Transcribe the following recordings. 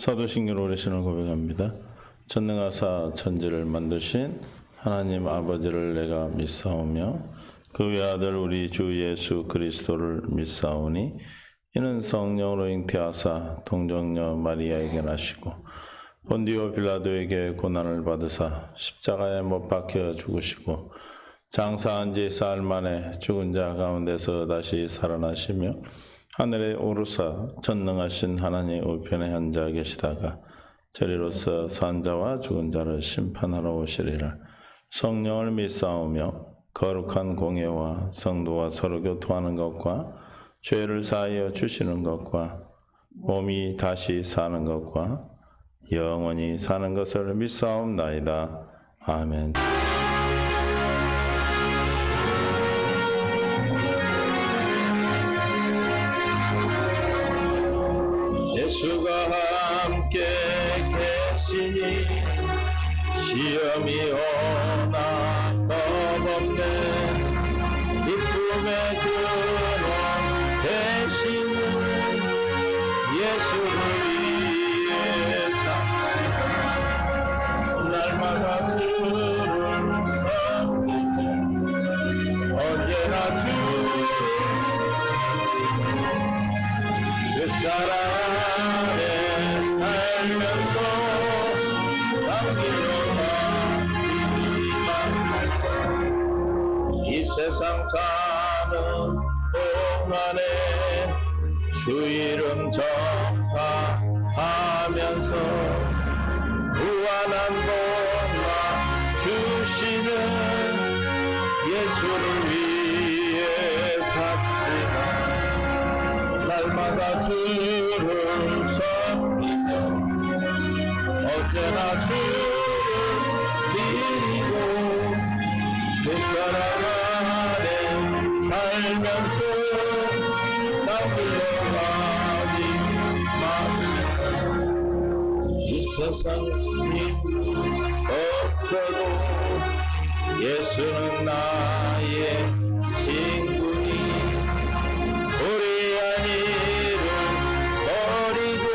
사도신경 오래 신을 고백합니다. 전능하사 천지를 만드신 하나님 아버지를 내가 믿사오며 그 외아들 우리 주 예수 그리스도를 믿사오니 이는 성령으로 잉태하사 동정녀 마리아에게 나시고 본디오 빌라도에게 고난을 받으사 십자가에 못 박혀 죽으시고 장사한 지 사흘 만에 죽은 자 가운데서 다시 살아나시며 하늘에 오르사 전능하신 하나님 우편에 앉아 계시다가 저리로서 산 자와 죽은 자를 심판하러 오시리라. 성령을 믿사오며 거룩한 공예와 성도와 서로 교통하는 것과 죄를 사하여 주시는 것과 몸이 다시 사는 것과 영원히 사는 것을 믿사옵나이다. 아멘. 예수가 함께 계시니 시험이 오나 겁없네. 기쁨의 근원 되시는 예수를 위해 사시는 날마다 주를 섬기고 언제나 그 사랑 안에 살면서 남기려 이 세상 사는 동안에 주 이름 전파하면서 무한한 복만 주시는 예수를 위해 삽시다. 날마다 주를 섬기며 언제나 주를 드리고 그 사랑 안에 살면서 남기려 하지 마시고 이 세상 힘 없어도 예수는 나의 친구니 불의한 일을 버리고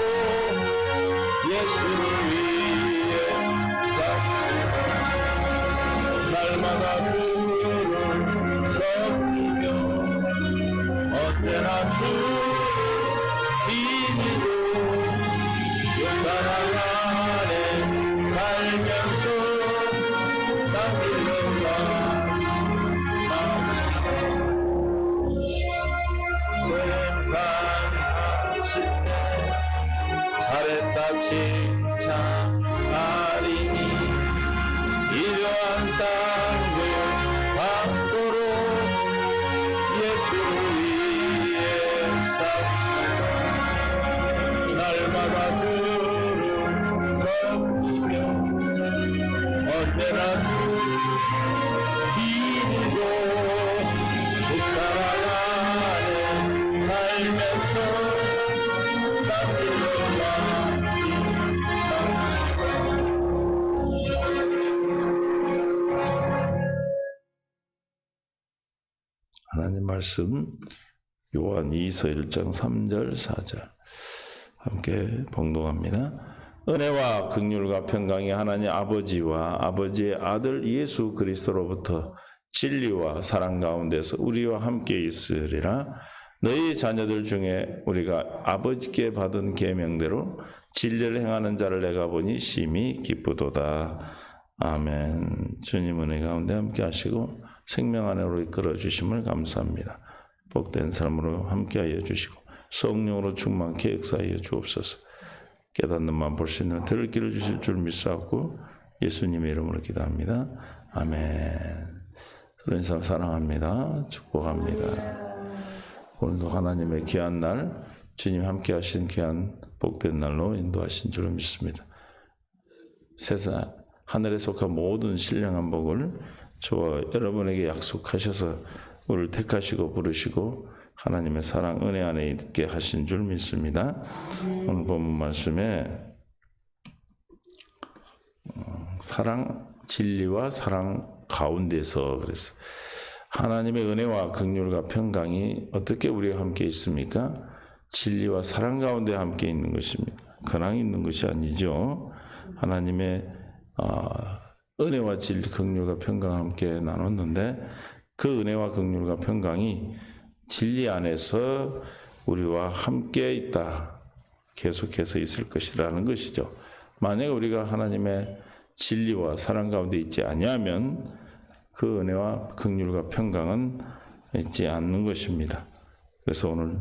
예수를 위해 삽시다. 날마다 주를 섬기며 언제나 주를 비비고 그 사랑 안에 살면서 남기려 잘했다 칭찬하리니 이러한 상을 받도록 예수를 위해 삽시다. 날마다 주를 섬기며 언제나 주를 비비고 그 사랑 안에 살면서 하나님 말씀 요한 2서 1장 3절 4절 함께 봉독합니다. 은혜와 긍휼과 평강이 하나님 아버지와 아버지의 아들 예수 그리스도로부터 진리와 사랑 가운데서 우리와 함께 있으리라. 너희 자녀들 중에 우리가 아버지께 받은 계명대로 진리를 행하는 자를 내가 보니 심히 기쁘도다. 아멘. 주님 은혜 가운데 함께 하시고 생명 안으로 이끌어 주심을 감사합니다. 복된 삶으로 함께하여 주시고 성령으로 충만케 역사하여 주옵소서. 깨닫는 마음 볼 수 있는 들을 길을 주실 줄 믿사옵고 예수님의 이름으로 기도합니다. 아멘. 서로 인사 사랑합니다. 축복합니다. 오늘도 하나님의 귀한 날, 주님 함께 하신 귀한 복된 날로 인도하신 줄 믿습니다. 세상 하늘에 속한 모든 신령한 복을 저와 여러분에게 약속하셔서 우리를 택하시고 부르시고 하나님의 사랑 은혜 안에 있게 하신 줄 믿습니다. 오늘 본문 말씀에 사랑, 진리와 사랑 가운데서 그래서 하나님의 은혜와 긍휼과 평강이 어떻게 우리와 함께 있습니까? 진리와 사랑 가운데 함께 있는 것입니다. 근황이 있는 것이 아니죠. 하나님의 은혜와 진리, 긍휼과 평강을 함께 나눴는데 그 은혜와 긍휼과 평강이 진리 안에서 우리와 함께 있다. 계속해서 있을 것이라는 것이죠. 만약에 우리가 하나님의 진리와 사랑 가운데 있지 아니하면 그 은혜와 긍휼과 평강은 있지 않는 것입니다. 그래서 오늘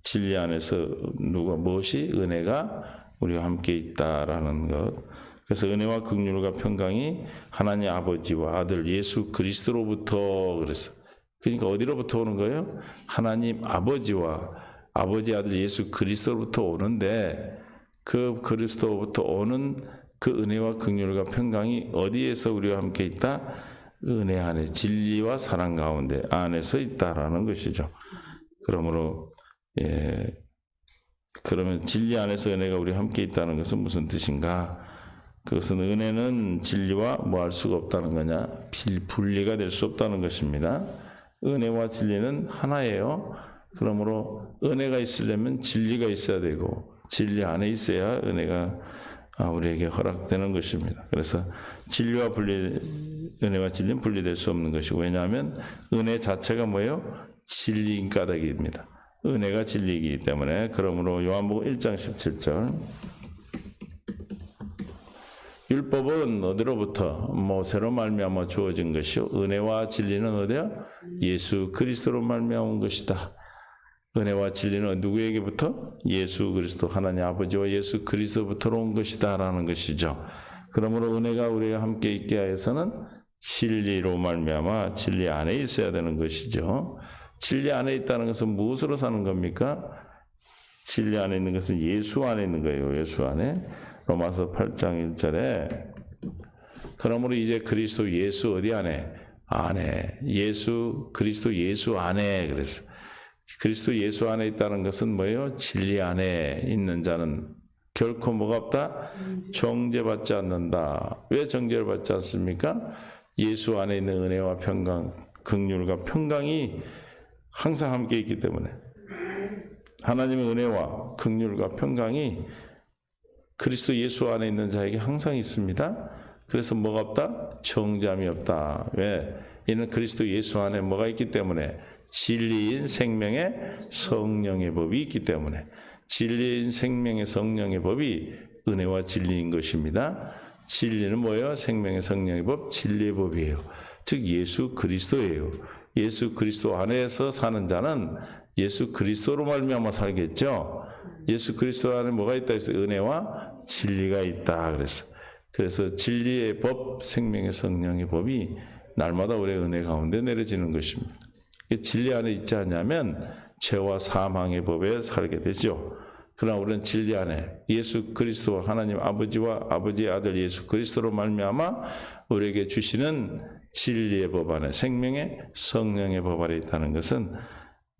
진리 안에서 무엇이 은혜가 우리와 함께 있다라는 것. 그래서 은혜와 긍휼과 평강이 하나님 아버지와 아들 예수 그리스도로부터 그랬어. 그러니까 어디로부터 오는 거예요? 하나님 아버지와 아버지 아들 예수 그리스도로부터 오는데 그 그리스도로부터 오는 그 은혜와 긍휼과 평강이 어디에서 우리와 함께 있다? 은혜 안에 진리와 사랑 가운데 안에서 있다라는 것이죠. 그러므로 그러면 진리 안에서 은혜가 우리와 함께 있다는 것은 무슨 뜻인가? 그것은 은혜는 진리와 뭐 할 수가 없다는 거냐? 분리가 될 수 없다는 것입니다. 은혜와 진리는 하나예요. 그러므로 은혜가 있으려면 진리가 있어야 되고 진리 안에 있어야 은혜가 우리에게 허락되는 것입니다. 그래서 은혜와 진리는 분리될 수 없는 것이고 왜냐하면 은혜 자체가 뭐예요? 진리인 까닭입니다. 은혜가 진리이기 때문에 그러므로 요한복음 1장 17절 율법은 어디로부터 모세로 말미암아 주어진 것이요 은혜와 진리는 어디야? 예수 그리스도로 말미암아 온 것이다. 은혜와 진리는 누구에게부터? 예수 그리스도 하나님 아버지와 예수 그리스도부터 온 것이다 라는 것이죠. 그러므로 은혜가 우리와 함께 있게 하여서는 진리로 말미암아 진리 안에 있어야 되는 것이죠. 진리 안에 있다는 것은 무엇으로 사는 겁니까? 진리 안에 있는 것은 예수 안에 있는 거예요. 예수 안에. 로마서 8장 1절에 그러므로 이제 그리스도 예수 어디 안에? 안에. 예수 그리스도 예수 안에 그랬어. 그리스도 예수 안에 있다는 것은 뭐예요? 진리 안에 있는 자는 결코 뭐가 없다? 정죄받지 않는다. 왜 정죄를 받지 않습니까? 예수 안에 있는 은혜와 평강, 긍휼과 평강이 항상 함께 있기 때문에 하나님의 은혜와 긍휼과 평강이 그리스도 예수 안에 있는 자에게 항상 있습니다. 그래서 뭐가 없다? 정죄함이 없다. 왜? 이는 그리스도 예수 안에 뭐가 있기 때문에 진리인 생명의 성령의 법이 있기 때문에 진리인 생명의 성령의 법이 은혜와 진리인 것입니다. 진리는 뭐예요? 생명의 성령의 법, 진리의 법이에요. 즉 예수 그리스도예요. 예수 그리스도 안에서 사는 자는 예수 그리스도로 말미암아 살겠죠. 예수 그리스도 안에 뭐가 있다 했어요? 은혜와 진리가 있다 그랬어. 그래서 진리의 법, 생명의 성령의 법이 날마다 우리의 은혜 가운데 내려지는 것입니다. 진리 안에 있지 않냐면 죄와 사망의 법에 살게 되죠. 그러나 우리는 진리 안에 예수 그리스도와 하나님 아버지와 아버지의 아들 예수 그리스도로 말미암아 우리에게 주시는 진리의 법 안에 생명의 성령의 법 안에 있다는 것은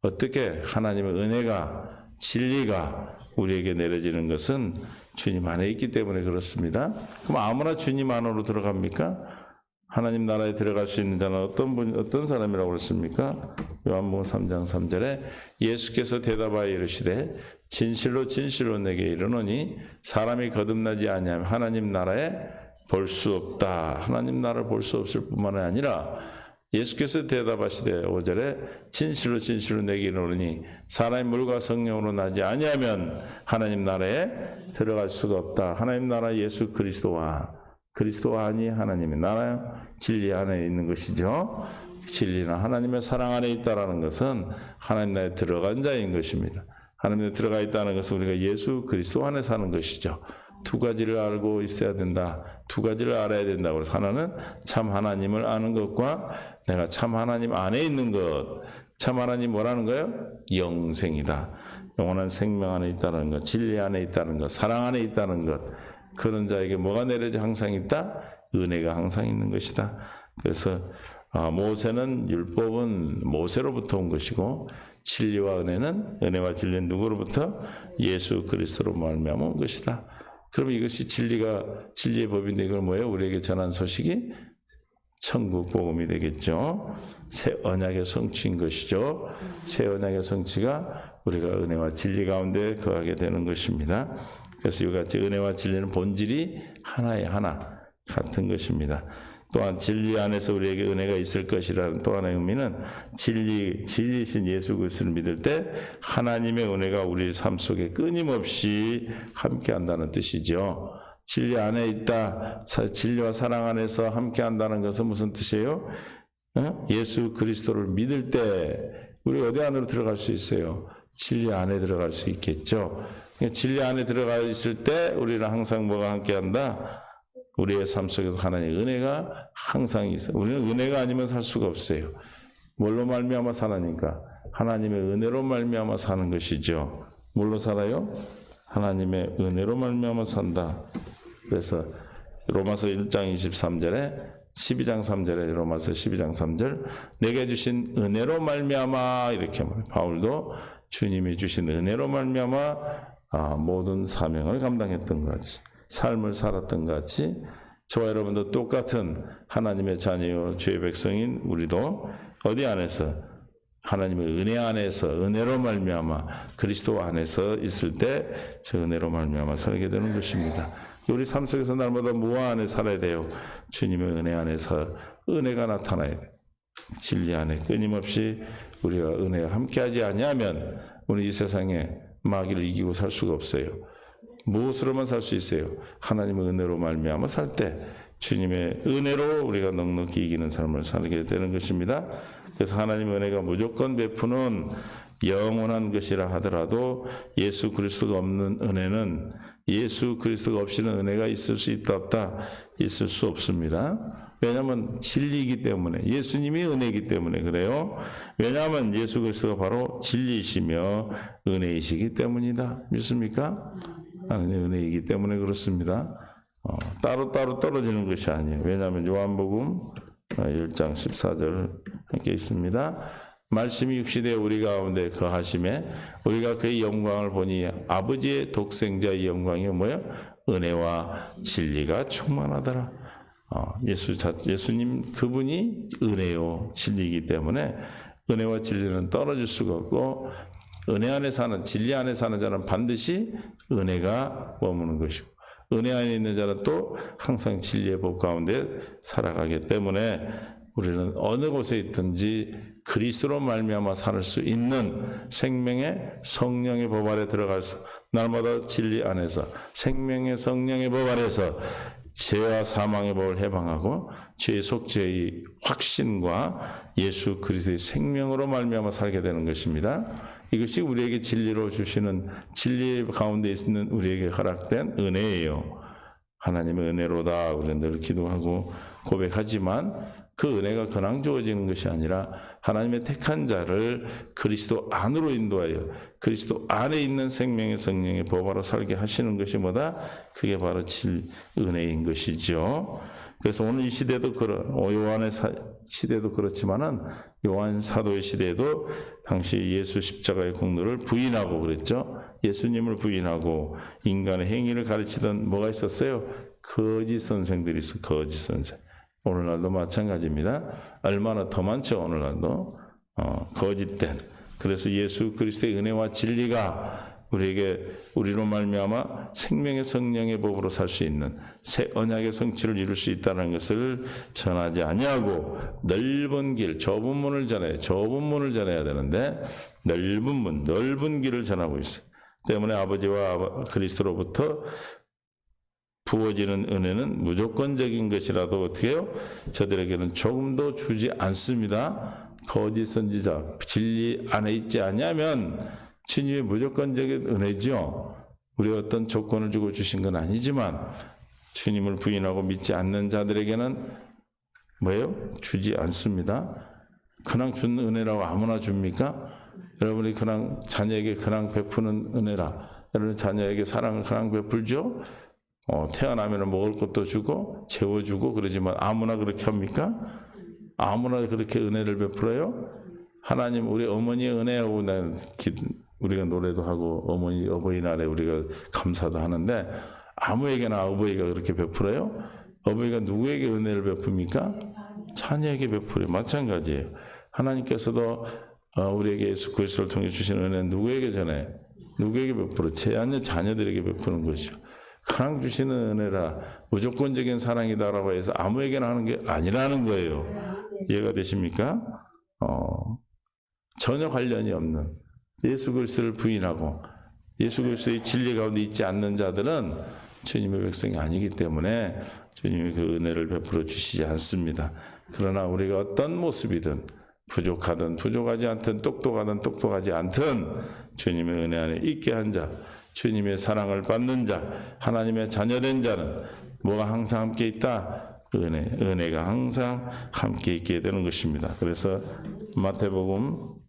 어떻게 하나님의 은혜가 진리가 우리에게 내려지는 것은 주님 안에 있기 때문에 그렇습니다. 그럼 아무나 주님 안으로 들어갑니까? 하나님 나라에 들어갈 수 있는 자는 어떤 사람이라고 그랬습니까? 요한복음 3장 3절에 예수께서 대답하여 이르시되 진실로 진실로 내게 이르노니 사람이 거듭나지 아니하면 하나님 나라에 볼 수 없다. 하나님 나라를 볼 수 없을 뿐만 아니라 예수께서 대답하시되 5절에 진실로 진실로 내게 이르노니 사람이 물과 성령으로 나지 아니하면 하나님 나라에 들어갈 수가 없다. 하나님 나라 예수 그리스도와 하나니 하나님의 나라 진리 안에 있는 것이죠. 진리는 하나님의 사랑 안에 있다는 것은 하나님 나라에 들어간 자인 것입니다. 하나님 나라에 들어가 있다는 것은 우리가 예수 그리스도 안에 사는 것이죠. 두 가지를 알고 있어야 된다. 두 가지를 알아야 된다고 해서 하나는 참 하나님을 아는 것과 내가 참 하나님 안에 있는 것. 참 하나님 뭐라는 거예요? 영생이다. 영원한 생명 안에 있다는 것, 진리 안에 있다는 것, 사랑 안에 있다는 것. 그런 자에게 뭐가 내려져 항상 있다? 은혜가 항상 있는 것이다. 그래서 모세는 율법은 모세로부터 온 것이고 진리와 은혜와 진리는 누구로부터? 예수 그리스도로 말미암아 온 것이다. 그러면 이것이 진리의 법인데 이걸 뭐예요? 우리에게 전한 소식이 천국 복음이 되겠죠. 새 언약의 성취인 것이죠. 새 언약의 성취가 우리가 은혜와 진리 가운데 거하게 되는 것입니다. 그래서 이와 같이 은혜와 진리는 본질이 하나의 하나 같은 것입니다. 또한 진리 안에서 우리에게 은혜가 있을 것이라는 또 하나의 의미는 진리이신 예수 그리스도를 믿을 때 하나님의 은혜가 우리 삶 속에 끊임없이 함께한다는 뜻이죠. 진리 안에 있다. 진리와 사랑 안에서 함께한다는 것은 무슨 뜻이에요? 예수 그리스도를 믿을 때 우리 어디 안으로 들어갈 수 있어요? 진리 안에 들어갈 수 있겠죠. 진리 안에 들어가 있을 때 우리는 항상 뭐가 함께한다? 우리의 삶 속에서 하나님의 은혜가 항상 있어요. 우리는 은혜가 아니면 살 수가 없어요. 뭘로 말미암아 사나니까? 하나님의 은혜로 말미암아 사는 것이죠. 뭘로 살아요? 하나님의 은혜로 말미암아 산다. 그래서 로마서 1장 23절에 12장 3절에 로마서 12장 3절 내게 주신 은혜로 말미암아 이렇게 말해요. 바울도 주님이 주신 은혜로 말미암아 모든 사명을 감당했던 것 같이 삶을 살았던 것 같이 저와 여러분도 똑같은 하나님의 자녀요 주의 백성인 우리도 어디 안에서 하나님의 은혜 안에서 은혜로 말미암아 그리스도 안에서 있을 때 저 은혜로 말미암아 살게 되는 것입니다. 우리 삶 속에서 날마다 무엇 안에 살아야 돼요? 주님의 은혜 안에서 은혜가 나타나야 돼요. 진리 안에 끊임없이 우리가 은혜와 함께하지 아니하면 우리 이 세상에 마귀를 이기고 살 수가 없어요. 무엇으로만 살 수 있어요? 하나님의 은혜로 말미암아 살 때 주님의 은혜로 우리가 넉넉히 이기는 삶을 살게 되는 것입니다. 그래서 하나님의 은혜가 무조건 베푸는 영원한 것이라 하더라도 예수 그리스도가 없는 은혜는 예수 그리스도가 없이는 은혜가 있을 수 있다 없다 있을 수 없습니다. 왜냐하면 진리이기 때문에 예수님이 은혜이기 때문에 그래요. 왜냐하면 예수 그리스도가 바로 진리이시며 은혜이시기 때문이다. 믿습니까? 하나님의 은혜이기 때문에 그렇습니다. 따로따로 떨어지는 것이 아니에요. 왜냐하면 요한복음 1장 14절 함께 있습니다. 말씀이 육시되어 우리 가운데 거하심에 우리가 그의 영광을 보니 아버지의 독생자의 영광이 뭐예요? 은혜와 진리가 충만하더라. 예수님 그분이 은혜요 진리이기 때문에 은혜와 진리는 떨어질 수가 없고 은혜 안에 사는 진리 안에 사는 자는 반드시 은혜가 머무는 것이고 은혜 안에 있는 자는 또 항상 진리의 법 가운데 살아가기 때문에 우리는 어느 곳에 있든지 그리스도로 말미암아 살 수 있는 생명의 성령의 법 아래 들어가서 날마다 진리 안에서 생명의 성령의 법 아래서 죄와 사망의 법을 해방하고 죄의 속죄의 확신과 예수 그리스도의 생명으로 말미암아 살게 되는 것입니다. 이것이 우리에게 진리로 주시는 진리 가운데 있는 우리에게 허락된 은혜예요. 하나님의 은혜로다 우리는 늘 기도하고 고백하지만 그 은혜가 그냥 주어지는 것이 아니라 하나님의 택한 자를 그리스도 안으로 인도하여 그리스도 안에 있는 생명의 성령의 법으로 살게 하시는 것이 뭐다? 그게 바로 은혜인 것이죠. 그래서 오늘 이 시대도 요한의 시대도 그렇지만은 요한 사도의 시대에도 당시 예수 십자가의 공로를 부인하고 그랬죠. 예수님을 부인하고 인간의 행위를 가르치던 뭐가 있었어요? 거짓 선생들이 있어. 거짓 선생. 오늘날도 마찬가지입니다. 얼마나 더 많죠. 오늘날도 거짓된. 그래서 예수 그리스도의 은혜와 진리가 우리로 말미암아 생명의 성령의 법으로 살 수 있는 새 언약의 성취를 이룰 수 있다는 것을 전하지 아니하고 넓은 길, 좁은 문을 전해야 되는데 넓은 길을 전하고 있어요. 때문에 아버지와 그리스도로부터 부어지는 은혜는 무조건적인 것이라도 어떻게 해요? 저들에게는 조금도 주지 않습니다. 거짓 선지자, 진리 안에 있지 않냐면 주님의 무조건적인 은혜죠. 우리 어떤 조건을 주고 주신 건 아니지만 주님을 부인하고 믿지 않는 자들에게는 뭐예요? 주지 않습니다. 그냥 준 은혜라고 아무나 줍니까? 여러분이 그냥 자녀에게 그냥 베푸는 은혜라. 여러분 자녀에게 사랑을 그냥 베풀죠? 태어나면 먹을 것도 주고 재워주고 그러지만 아무나 그렇게 합니까? 아무나 그렇게 은혜를 베풀어요? 하나님 우리 어머니의 은혜하고 우리가 노래도 하고 어버이날에 우리가 감사도 하는데 아무에게나 어버이가 그렇게 베풀어요? 어버이가 누구에게 은혜를 베풉니까? 자녀에게 베풀어요. 마찬가지예요. 하나님께서도 우리에게 예수 그리스도를 통해 주신 은혜는 누구에게 전해? 누구에게 베풀어? 자녀들에게 베푸는 것이죠. 하나님 주시는 은혜라 무조건적인 사랑이다라고 해서 아무에게나 하는 게 아니라는 거예요. 이해가 되십니까? 전혀 관련이 없는 예수 그리스도를 부인하고 예수 그리스도의 진리 가운데 있지 않는 자들은 주님의 백성이 아니기 때문에 주님이 그 은혜를 베풀어 주시지 않습니다. 그러나 우리가 어떤 모습이든 부족하든 부족하지 않든 똑똑하든 똑똑하지 않든 주님의 은혜 안에 있게 한 자, 주님의 사랑을 받는 자, 하나님의 자녀된 자는 뭐가 항상 함께 있다? 은혜가 항상 함께 있게 되는 것입니다. 그래서 마태복음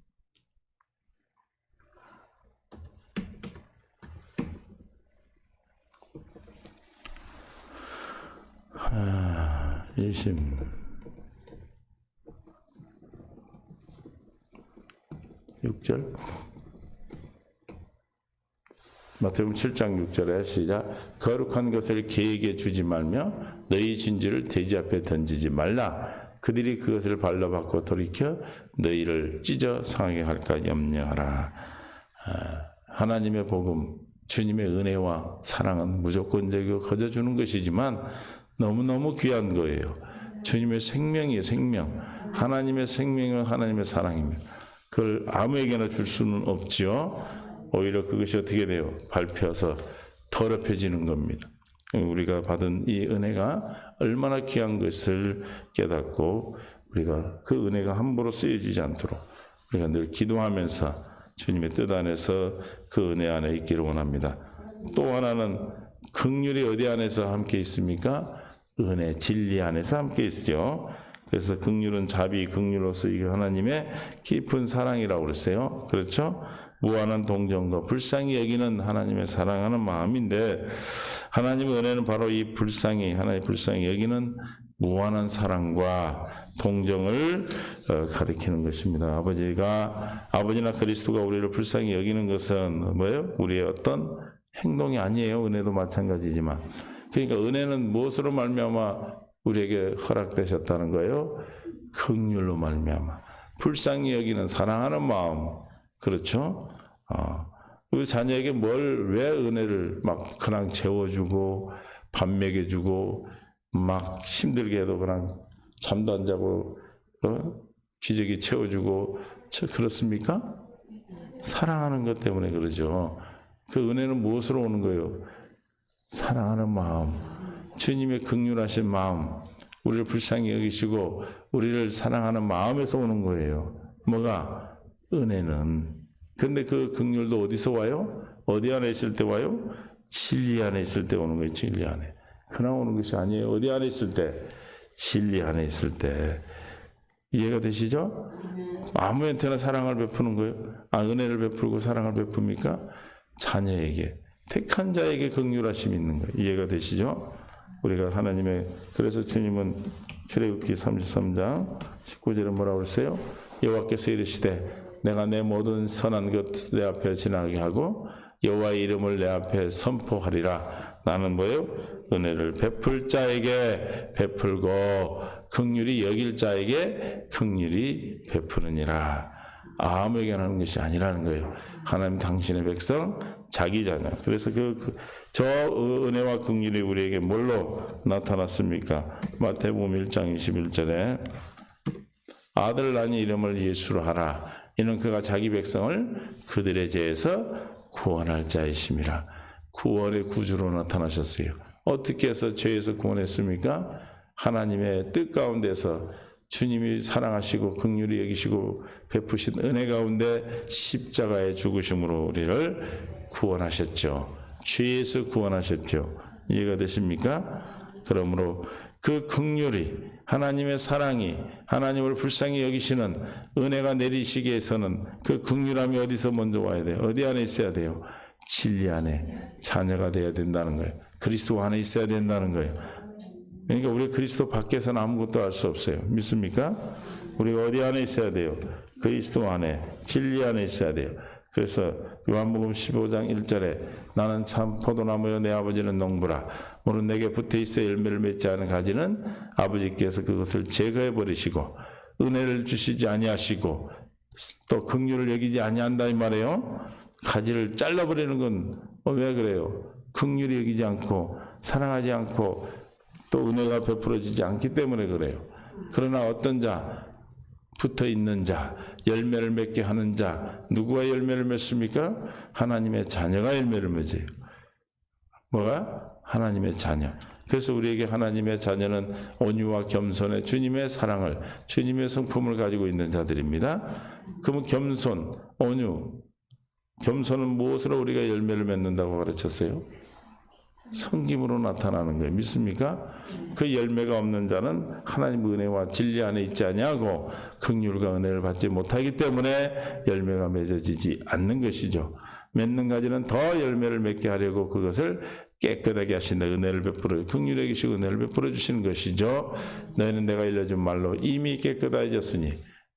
26절 마태복음 7장 6절에 시작. 거룩한 것을 개에게 주지 말며 너희 진주를 돼지 앞에 던지지 말라. 그들이 그것을 발라받고 돌이켜 너희를 찢어 상하게 할까 염려하라. 하나님의 복음, 주님의 은혜와 사랑은 무조건적이고 거저주는 것이지만 너무너무 귀한 거예요. 주님의 생명이에요. 생명. 하나님의 생명은 하나님의 사랑입니다. 그걸 아무에게나 줄 수는 없죠. 오히려 그것이 어떻게 돼요? 밟혀서 더럽혀지는 겁니다. 우리가 받은 이 은혜가 얼마나 귀한 것을 깨닫고 우리가 그 은혜가 함부로 쓰여지지 않도록 우리가 늘 기도하면서 주님의 뜻 안에서 그 은혜 안에 있기를 원합니다. 또 하나는 긍휼이 어디 안에서 함께 있습니까? 은혜, 진리 안에서 함께 있죠. 그래서 긍휼은 자비, 긍휼로서 이게 하나님의 깊은 사랑이라고 그랬어요. 그렇죠? 무한한 동정과 불쌍히 여기는 하나님의 사랑하는 마음인데 하나님의 은혜는 바로 이 하나님의 불쌍히 여기는 무한한 사랑과 동정을 가리키는 것입니다. 아버지나 그리스도가 우리를 불쌍히 여기는 것은 뭐예요? 우리의 어떤 행동이 아니에요. 은혜도 마찬가지지만. 그러니까 은혜는 무엇으로 말미암아 우리에게 허락되셨다는 거예요? 긍휼로 말미암아. 불쌍히 여기는 사랑하는 마음. 그렇죠? 우리 자녀에게 왜 은혜를 막 그냥 재워주고 밥 먹여주고 막 힘들게 해도 그냥 잠도 안 자고 기저귀 채워주고 그렇습니까? 사랑하는 것 때문에 그러죠. 그 은혜는 무엇으로 오는 거예요? 사랑하는 마음, 주님의 긍휼하신 마음, 우리를 불쌍히 여기시고 우리를 사랑하는 마음에서 오는 거예요. 뭐가? 은혜는. 근데 그 긍휼도 어디서 와요? 어디 안에 있을 때 와요? 진리 안에 있을 때 오는 거예요. 진리 안에. 그냥 오는 것이 아니에요. 어디 안에 있을 때? 진리 안에 있을 때. 이해가 되시죠? 아무한테나 사랑을 베푸는 거예요. 은혜를 베풀고 사랑을 베풉니까? 자녀에게, 택한 자에게 긍휼하심이 있는 거예요. 이해가 되시죠? 우리가 그래서 주님은 출애굽기 33장 19절에 뭐라고 그랬어요? 여호와께서 이르시되 내가 내 모든 선한 것 내 앞에 지나게 하고 여호와의 이름을 내 앞에 선포하리라. 나는 뭐예요? 은혜를 베풀 자에게 베풀고 긍휼히 여길 자에게 긍휼히 베푸느니라. 아무에게나 하는 것이 아니라는 거예요. 하나님 당신의 백성, 자기 자녀. 그래서 저 은혜와 긍휼이 우리에게 뭘로 나타났습니까? 마태복음 1장 21절에 아들 낳니 이름을 예수로 하라. 이는 그가 자기 백성을 그들의 죄에서 구원할 자이심이라. 구원의 구주로 나타나셨어요. 어떻게 해서 죄에서 구원했습니까? 하나님의 뜻 가운데서 주님이 사랑하시고 긍휼히 여기시고 베푸신 은혜 가운데 십자가의 죽으심으로 우리를 구원하셨죠. 죄에서 구원하셨죠. 이해가 되십니까? 그러므로 그 긍휼이 하나님의 사랑이 하나님을 불쌍히 여기시는 은혜가 내리시기 위해서는 그 긍휼함이 어디서 먼저 와야 돼요? 어디 안에 있어야 돼요? 진리 안에 자녀가 되어야 된다는 거예요. 그리스도 안에 있어야 된다는 거예요. 그러니까 우리 그리스도 밖에서는 아무것도 할 수 없어요. 믿습니까? 우리가 어디 안에 있어야 돼요? 그리스도 안에, 진리 안에 있어야 돼요. 그래서 요한복음 15장 1절에 나는 참 포도나무여 내 아버지는 농부라. 물은 내게 붙어있어 열매를 맺지 않은 가지는 아버지께서 그것을 제거해 버리시고 은혜를 주시지 아니하시고 또 긍휼을 여기지 아니한다 이 말이에요. 가지를 잘라버리는 건 왜 그래요? 긍휼히 여기지 않고 사랑하지 않고 또 은혜가 베풀어지지 않기 때문에 그래요. 그러나 어떤 자, 붙어있는 자, 열매를 맺게 하는 자, 누구가 열매를 맺습니까? 하나님의 자녀가 열매를 맺어요. 뭐가? 하나님의 자녀. 그래서 우리에게 하나님의 자녀는 온유와 겸손의 주님의 사랑을, 주님의 성품을 가지고 있는 자들입니다. 그러면 겸손, 온유, 겸손은 무엇으로 우리가 열매를 맺는다고 가르쳤어요? 성김으로 나타나는 거예요. 믿습니까? 그 열매가 없는 자는 하나님 은혜와 진리 안에 있지 아니하고 긍휼과 은혜를 받지 못하기 때문에 열매가 맺어지지 않는 것이죠. 맺는 가지는 더 열매를 맺게 하려고 그것을 깨끗하게 하신다. 은혜를 베풀어 긍휼히 계시고 은혜를 베풀어 주시는 것이죠. 너희는 내가 일러준 말로 이미 깨끗해졌으니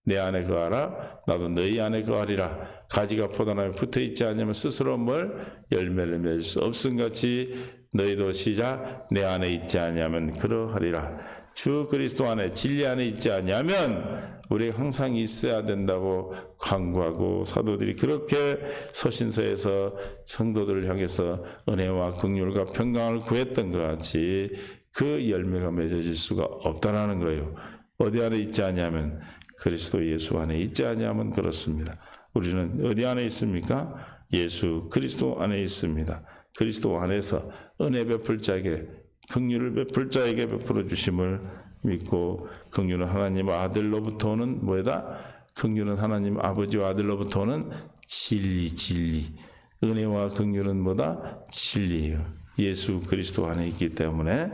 내 안에 거하라. 나도 너희 안에 거하리라. 가지가 포도나무에 붙어있지 않으면 스스로 뭘 열매를 맺을 수 없음같이 너희도 시작 내 안에 있지 아니하면 그러하리라. 주 그리스도 안에 진리 안에 있지 아니하면 우리가 항상 있어야 된다고 강구하고 사도들이 그렇게 서신서에서 성도들을 향해서 은혜와 긍휼과 평강을 구했던 것 같이 그 열매가 맺어질 수가 없다라는 거예요. 어디 안에 있지 아니하면 그리스도 예수 안에 있지 아니하면 그렇습니다. 우리는 어디 안에 있습니까? 예수 그리스도 안에 있습니다. 그리스도 안에서 은혜 베풀 자에게 긍휼을 베풀 자에게 베풀어 주심을 믿고 긍휼은 하나님 아들로부터 오는 뭐다? 긍휼은 하나님 아버지와 아들로부터 오는 진리. 은혜와 긍휼은 뭐다? 진리예요. 예수 그리스도 안에 있기 때문에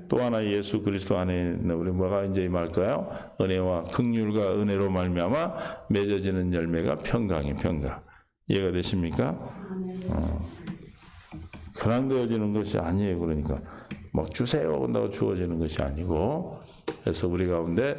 또 하나 예수 그리스도 안에 있는 우리 뭐가 이제 말까요? 은혜와 긍휼과 은혜로 말미암아 맺어지는 열매가 평강이 평강. 이해가 되십니까? 그냥 되어지는 것이 아니에요. 그러니까 막 주세요 한다고 주어지는 것이 아니고 그래서 우리 가운데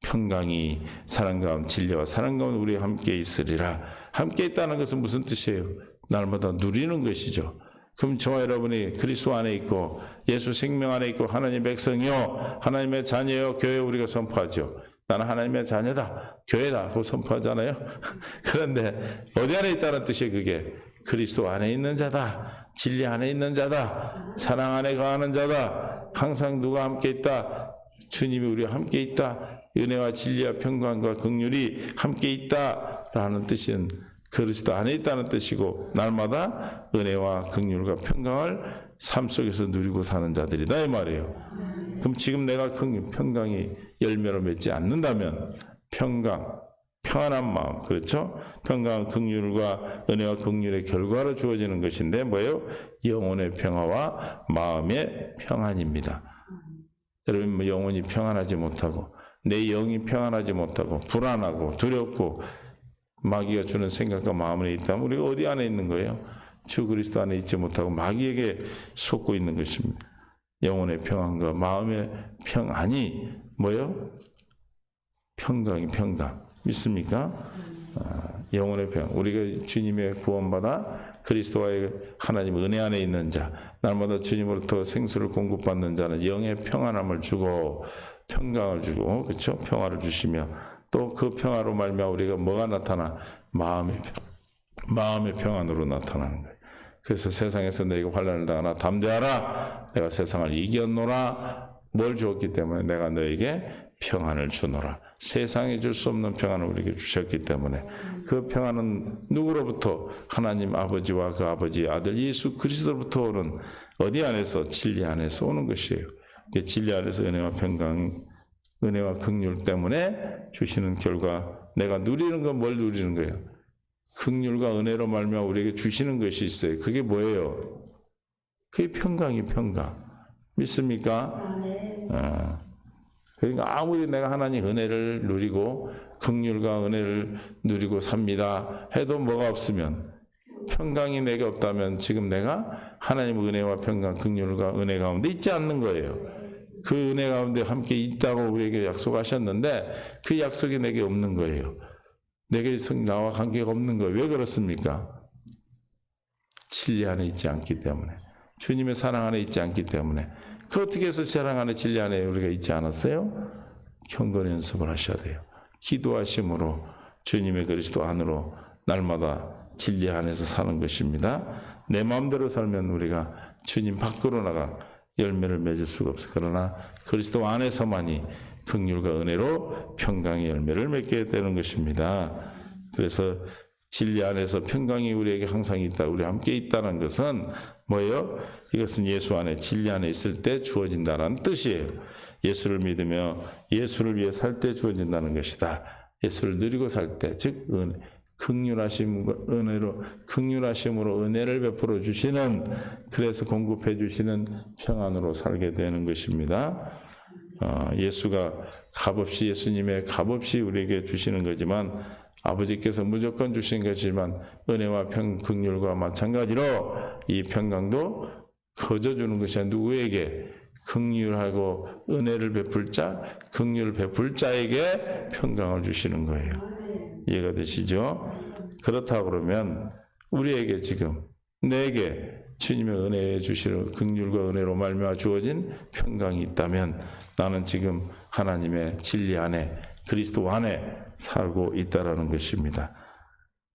평강이 사랑 가운데 진리와 사랑 가운데 우리가 함께 있으리라. 함께 있다는 것은 무슨 뜻이에요? 날마다 누리는 것이죠. 그럼 저와 여러분이 그리스도 안에 있고 예수 생명 안에 있고 하나님의 백성이요 하나님의 자녀요 교회 우리가 선포하죠. 나는 하나님의 자녀다 교회다 그거 선포하잖아요. 그런데 어디 안에 있다는 뜻이에요. 그게 그리스도 안에 있는 자다, 진리 안에 있는 자다, 사랑 안에 거하는 자다. 항상 누가 함께 있다? 주님이 우리와 함께 있다. 은혜와 진리와 평강과 긍휼이 함께 있다라는 뜻은 그리스도 안에 있다는 뜻이고 날마다 은혜와 긍휼과 평강을 삶 속에서 누리고 사는 자들이다 이 말이에요. 그럼 지금 내가 평강이 열매로 맺지 않는다면 평안한 마음, 그렇죠? 평강은 긍휼과 은혜와 긍휼의 결과로 주어지는 것인데 뭐예요? 영혼의 평화와 마음의 평안입니다. 여러분 뭐 영혼이 평안하지 못하고 내 영이 평안하지 못하고 불안하고 두렵고 마귀가 주는 생각과 마음 안에 있다면 우리가 어디 안에 있는 거예요? 주 그리스도 안에 있지 못하고 마귀에게 속고 있는 것입니다. 영혼의 평안과 마음의 평안이 뭐예요? 평강이 평강. 믿습니까? 영혼의 평안. 우리가 주님의 구원받아 그리스도와의 하나님 은혜 안에 있는 자, 날마다 주님으로부터 생수를 공급받는 자는 영의 평안함을 주고 평강을 주고 그렇죠? 평화를 주시며 또 그 평화로 말미암아 우리가 뭐가 나타나? 마음의 평안으로 나타나는 거예요. 그래서 세상에서 너희가 환난을 당하나 담대하라. 내가 세상을 이겼노라. 뭘 주었기 때문에 내가 너에게 평안을 주노라. 세상에 줄 수 없는 평안을 우리에게 주셨기 때문에 그 평안은 누구로부터? 하나님 아버지와 그 아버지의 아들 예수 그리스도로부터 오는 어디 안에서? 진리 안에서 오는 것이에요. 진리 안에서 은혜와 평강, 은혜와 긍휼 때문에 주시는 결과 내가 누리는 건 뭘 누리는 거예요? 긍휼과 은혜로 말미암아 우리에게 주시는 것이 있어요. 그게 뭐예요? 그게 평강이 평강. 믿습니까? 그러니까 아무리 내가 하나님 은혜를 누리고 긍휼과 은혜를 누리고 삽니다 해도 뭐가 없으면 평강이 내게 없다면 지금 내가 하나님의 은혜와 평강, 긍휼과 은혜 가운데 있지 않는 거예요. 그 은혜 가운데 함께 있다고 우리에게 약속하셨는데 그 약속이 내게 없는 거예요. 내게 나와 관계가 없는 거예요. 왜 그렇습니까? 진리 안에 있지 않기 때문에, 주님의 사랑 안에 있지 않기 때문에. 그 어떻게 해서 사랑 안에 진리 안에 우리가 있지 않았어요? 경건 연습을 하셔야 돼요. 기도하심으로 주님의 그리스도 안으로 날마다 진리 안에서 사는 것입니다. 내 마음대로 살면 우리가 주님 밖으로 나가 열매를 맺을 수가 없어요. 그러나 그리스도 안에서만이 긍휼과 은혜로 평강의 열매를 맺게 되는 것입니다. 그래서 진리 안에서 평강이 우리에게 항상 있다, 우리 함께 있다는 것은 뭐예요? 이것은 예수 안에, 진리 안에 있을 때 주어진다는 뜻이에요. 예수를 믿으며 예수를 위해 살 때 주어진다는 것이다. 예수를 누리고 살 때, 즉 긍휼하심으로 은혜를 베풀어 주시는, 그래서 공급해 주시는 평안으로 살게 되는 것입니다. 예수가 값없이, 예수님의 값없이 우리에게 주시는 거지만, 아버지께서 무조건 주신 것이지만 은혜와 긍휼과 마찬가지로 이 평강도 거저 주는 것이 아니라 누구에게? 긍휼하고 은혜를 베풀 자, 긍휼을 베풀 자에게 평강을 주시는 거예요. 이해가 되시죠? 그렇다고 그러면 우리에게 지금 내게 주님의 은혜에 주시는 긍휼과 은혜로 말미암아 주어진 평강이 있다면 나는 지금 하나님의 진리 안에, 그리스도 안에 살고 있다라는 것입니다.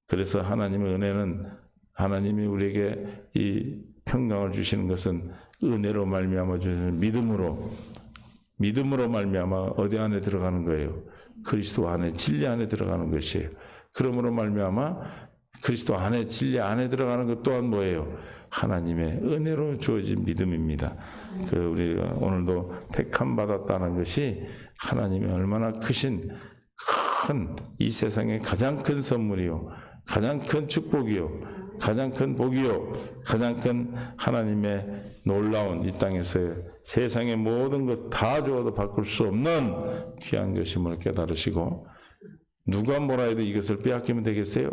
그래서 하나님의 은혜는, 하나님이 우리에게 이 평강을 주시는 것은 은혜로 말미암아 주시는 믿음으로 말미암아 어디 안에 들어가는 거예요? 그리스도 안에, 진리 안에 들어가는 것이에요. 그러므로 말미암아 그리스도 안에, 진리 안에 들어가는 것 또한 뭐예요? 하나님의 은혜로 주어진 믿음입니다. 우리가 오늘도 택함 받았다는 것이 하나님이 얼마나 크신, 이 세상의 가장 큰 선물이요, 가장 큰 축복이요, 가장 큰 복이요, 가장 큰 하나님의 놀라운, 이 땅에서 세상의 모든 것 다 주어도 바꿀 수 없는 귀한 것임을 깨달으시고, 누가 뭐라 해도 이것을 빼앗기면 되겠어요?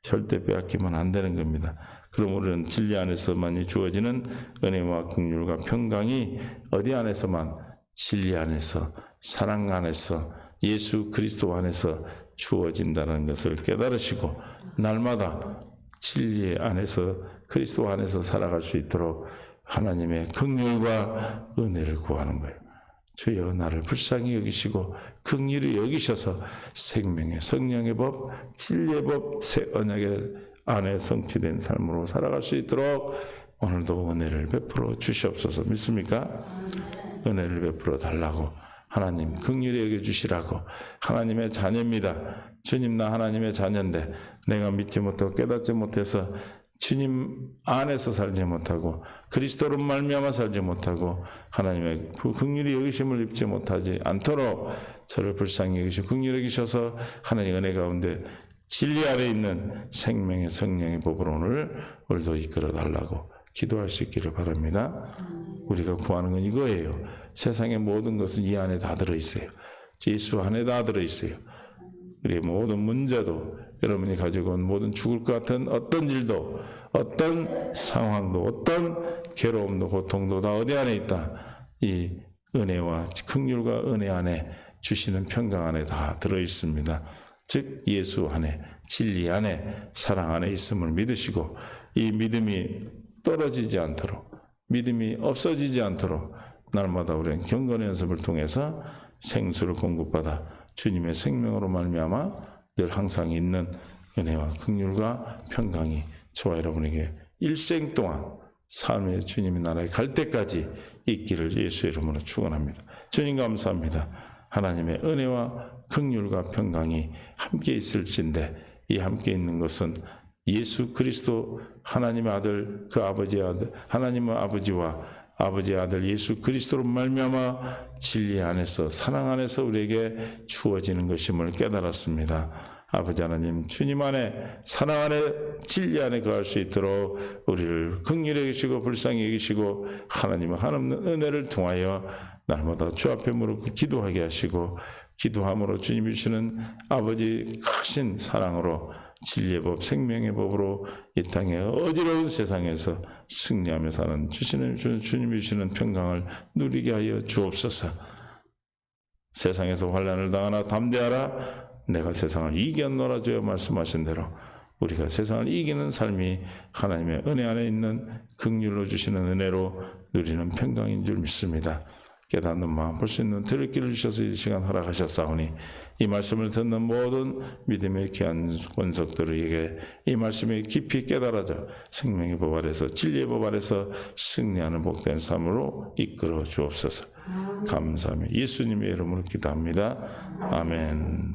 절대 빼앗기면 안 되는 겁니다. 그럼 우리는 진리 안에서만이 주어지는 은혜와 긍휼과 평강이 어디 안에서만? 진리 안에서, 사랑 안에서, 예수 그리스도 안에서 주어진다는 것을 깨달으시고 날마다 진리 안에서, 그리스도 안에서 살아갈 수 있도록 하나님의 긍휼과 은혜를 구하는 거예요. 주여 나를 불쌍히 여기시고 긍휼히 여기셔서 생명의 성령의 법, 진리의 법, 새 언약의 안에 성취된 삶으로 살아갈 수 있도록 오늘도 은혜를 베풀어 주시옵소서. 믿습니까? 은혜를 베풀어 달라고, 하나님 긍휼히 여겨주시라고. 하나님의 자녀입니다. 주님, 나 하나님의 자녀인데 내가 믿지 못하고 깨닫지 못해서 주님 안에서 살지 못하고 그리스도로 말미암아 살지 못하고 하나님의 긍휼히 여기심을 입지 못하지 않도록 저를 불쌍히 여기시고 긍휼히 여기셔서 하나님의 은혜 가운데 진리 안에 있는 생명의 성령의 법으로 오늘도 이끌어 달라고 기도할 수 있기를 바랍니다. 우리가 구하는 건 이거예요. 세상의 모든 것은 이 안에 다 들어있어요. 예수 안에 다 들어있어요. 우리의 모든 문제도, 여러분이 가지고 온 모든 죽을 것 같은 어떤 일도, 어떤 상황도, 어떤 괴로움도, 고통도 다 어디 안에 있다? 이 은혜와 긍휼과 은혜 안에 주시는 평강 안에 다 들어있습니다. 즉 예수 안에, 진리 안에, 사랑 안에 있음을 믿으시고 이 믿음이 떨어지지 않도록, 믿음이 없어지지 않도록 날마다 우리는 경건의 연습을 통해서 생수를 공급받아 주님의 생명으로 말미암아 늘 항상 있는 은혜와 긍휼과 평강이 저와 여러분에게 일생 동안 삶의 주님의 나라에 갈 때까지 있기를 예수의 이름으로 축원합니다. 주님 감사합니다. 하나님의 은혜와 긍휼과 평강이 함께 있을진데 이 함께 있는 것은 예수 그리스도 하나님의 아들, 그 아버지의 아들, 하나님의 아버지와 아버지의 아들 예수 그리스도로 말미암아 진리 안에서, 사랑 안에서 우리에게 주어지는 것임을 깨달았습니다. 아버지 하나님, 주님 안에, 사랑 안에, 진리 안에 거할 수 있도록 우리를 긍휼히 여기시고 불쌍히 여기시고 하나님의 한없는 은혜를 통하여 날마다 주 앞에 무릎 기도하게 하시고 기도함으로 주님이 주시는 아버지 크신 사랑으로 진리의 법, 생명의 법으로 이 땅의 어지러운 세상에서 승리하며 사는 주님이 주시는 평강을 누리게 하여 주옵소서. 세상에서 환난을 당하나 담대하라. 내가 세상을 이겼노라 주여 말씀하신 대로 우리가 세상을 이기는 삶이 하나님의 은혜 안에 있는 긍휼로 주시는 은혜로 누리는 평강인 줄 믿습니다. 깨닫는 마음 볼 수 있는 들을 길을 주셔서 이 시간 허락하셨사오니 이 말씀을 듣는 모든 믿음의 귀한 권속들에게 이 말씀이 깊이 깨달아져 생명의 법 아래서 진리의 법 아래서 승리하는 복된 삶으로 이끌어 주옵소서. 감사하며 예수님의 이름으로 기도합니다. 아멘.